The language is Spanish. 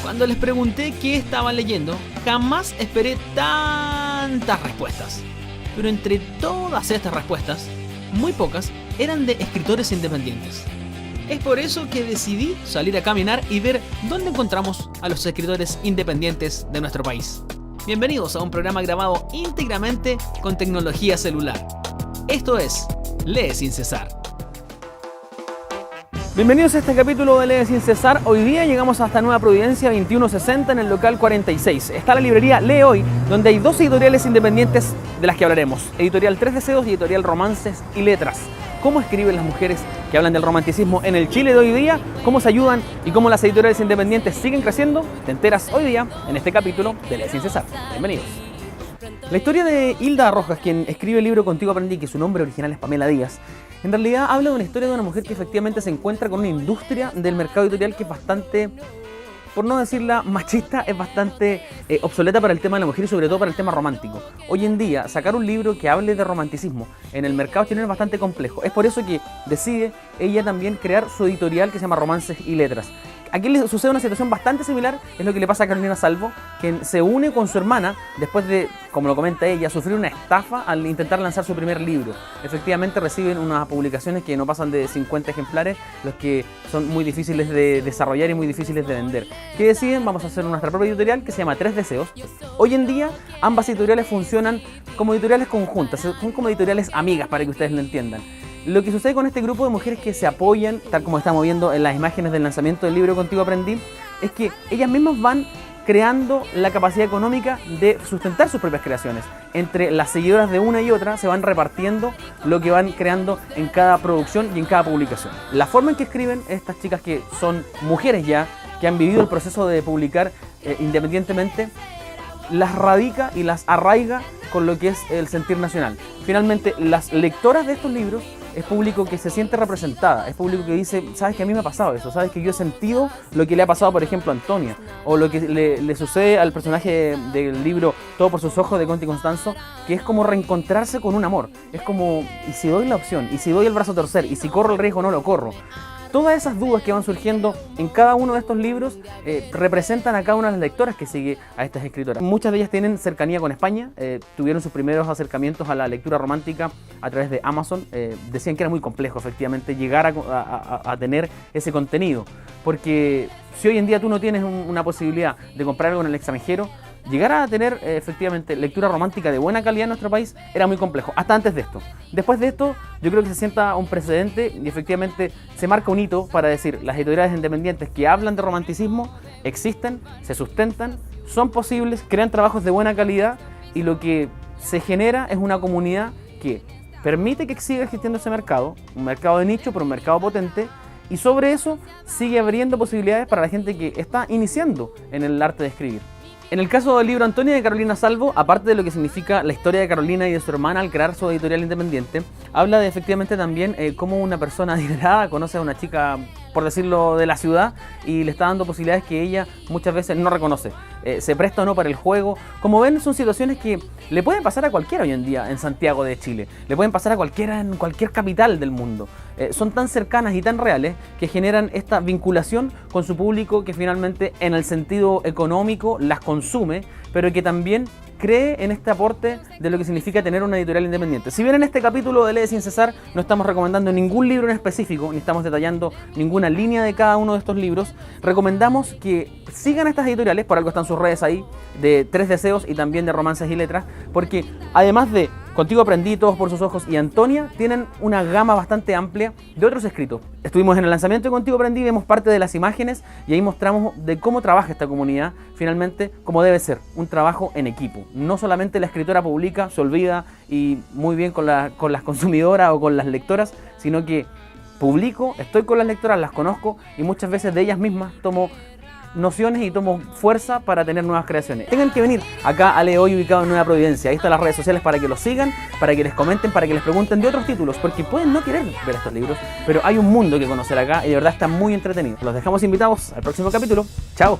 Cuando les pregunté qué estaban leyendo, jamás esperé tantas respuestas. Pero entre todas estas respuestas, muy pocas eran de escritores independientes. Es por eso que decidí salir a caminar y ver dónde encontramos a los escritores independientes de nuestro país. Bienvenidos a un programa grabado íntegramente con tecnología celular. Esto es Lee Sin Cesar. Bienvenidos a este capítulo de Lee Sin Cesar. Hoy día llegamos hasta Nueva Providencia 2160 en el local 46. Está la librería Lee Hoy, donde hay dos editoriales independientes de las que hablaremos. Editorial Tres Deseos y Editorial Romances y Letras. Cómo escriben las mujeres que hablan del romanticismo en el Chile de hoy día, cómo se ayudan y cómo las editoriales independientes siguen creciendo. Te enteras hoy día en este capítulo de Lee Sin Cesar. Bienvenidos. La historia de Hilda Rojas, quien escribe el libro Contigo Aprendí, que su nombre original es Pamela Díaz, en realidad habla de una historia de una mujer que efectivamente se encuentra con una industria del mercado editorial que es bastante, por no decirla machista, es bastante obsoleta para el tema de la mujer y sobre todo para el tema romántico. Hoy en día, sacar un libro que hable de romanticismo en el mercado chileno es bastante complejo. Es por eso que decide ella también crear su editorial que se llama Romances y Letras. Aquí le sucede una situación bastante similar, es lo que le pasa a Carolina Salvo, quien se une con su hermana después de, como lo comenta ella, sufrir una estafa al intentar lanzar su primer libro. Efectivamente reciben unas publicaciones que no pasan de 50 ejemplares, los que son muy difíciles de desarrollar y muy difíciles de vender. ¿Qué deciden? Vamos a hacer nuestra propia editorial que se llama Tres Deseos. Hoy en día ambas editoriales funcionan como editoriales conjuntas, son como editoriales amigas para que ustedes lo entiendan. Lo que sucede con este grupo de mujeres que se apoyan, tal como estamos viendo en las imágenes del lanzamiento del libro Contigo Aprendí, es que ellas mismas van creando la capacidad económica de sustentar sus propias creaciones. Entre las seguidoras de una y otra se van repartiendo lo que van creando en cada producción y en cada publicación. La forma en que escriben estas chicas, que son mujeres ya, que han vivido el proceso de publicar independientemente, las radica y las arraiga con lo que es el sentir nacional. Finalmente, las lectoras de estos libros es público que se siente representada, es público que dice, sabes que a mí me ha pasado eso, sabes que yo he sentido lo que le ha pasado, por ejemplo, a Antonia, o lo que le sucede al personaje del libro Todo por sus ojos de Conti Constanzo, que es como reencontrarse con un amor, es como, ¿y si doy la opción? ¿Y si doy el brazo a torcer? ¿Y si corro el riesgo o no lo corro? Todas esas dudas que van surgiendo en cada uno de estos libros representan a cada una de las lectoras que sigue a estas escritoras. Muchas de ellas tienen cercanía con España, tuvieron sus primeros acercamientos a la lectura romántica a través de Amazon. Decían que era muy complejo, efectivamente, llegar a tener ese contenido, porque si hoy en día tú no tienes una posibilidad de comprar algo en el extranjero, llegar a tener efectivamente lectura romántica de buena calidad en nuestro país era muy complejo, hasta antes de esto. Después de esto, yo creo que se sienta un precedente y efectivamente se marca un hito para decir, las editoriales independientes que hablan de romanticismo existen, se sustentan, son posibles, crean trabajos de buena calidad y lo que se genera es una comunidad que permite que siga existiendo ese mercado, un mercado de nicho, pero un mercado potente, y sobre eso sigue abriendo posibilidades para la gente que está iniciando en el arte de escribir. En el caso del libro Antonia de Carolina Salvo, aparte de lo que significa la historia de Carolina y de su hermana al crear su editorial independiente, habla de efectivamente también cómo una persona adinerada conoce a una chica, por decirlo, de la ciudad y le está dando posibilidades que ella muchas veces no reconoce. Se presta o no para el juego. Como ven, son situaciones que le pueden pasar a cualquiera hoy en día en Santiago de Chile. Le pueden pasar a cualquiera en cualquier capital del mundo. Son tan cercanas y tan reales que generan esta vinculación con su público que finalmente en el sentido económico las consume, pero que también cree en este aporte de lo que significa tener una editorial independiente. Si bien en este capítulo de Lee Sin Cesar no estamos recomendando ningún libro en específico, ni estamos detallando ninguna línea de cada uno de estos libros, recomendamos que sigan estas editoriales, por algo están sus redes ahí, de Tres Deseos y también de Romances y Letras, porque además de Contigo Aprendí, Todos por sus ojos y Antonia, tienen una gama bastante amplia de otros escritos. Estuvimos en el lanzamiento de Contigo Aprendí, vemos parte de las imágenes y ahí mostramos de cómo trabaja esta comunidad, finalmente, como debe ser, un trabajo en equipo. No solamente la escritora publica, se olvida y muy bien con las consumidoras o con las lectoras, sino que publico, estoy con las lectoras, las conozco y muchas veces de ellas mismas tomo nociones y tomo fuerza para tener nuevas creaciones. Tengan que venir acá a Lee Hoy, ubicado en Nueva Providencia. Ahí están las redes sociales para que los sigan, para que les comenten, para que les pregunten de otros títulos, porque pueden no querer ver estos libros, pero hay un mundo que conocer acá y de verdad está muy entretenido. Los dejamos invitados al próximo capítulo. ¡Chao!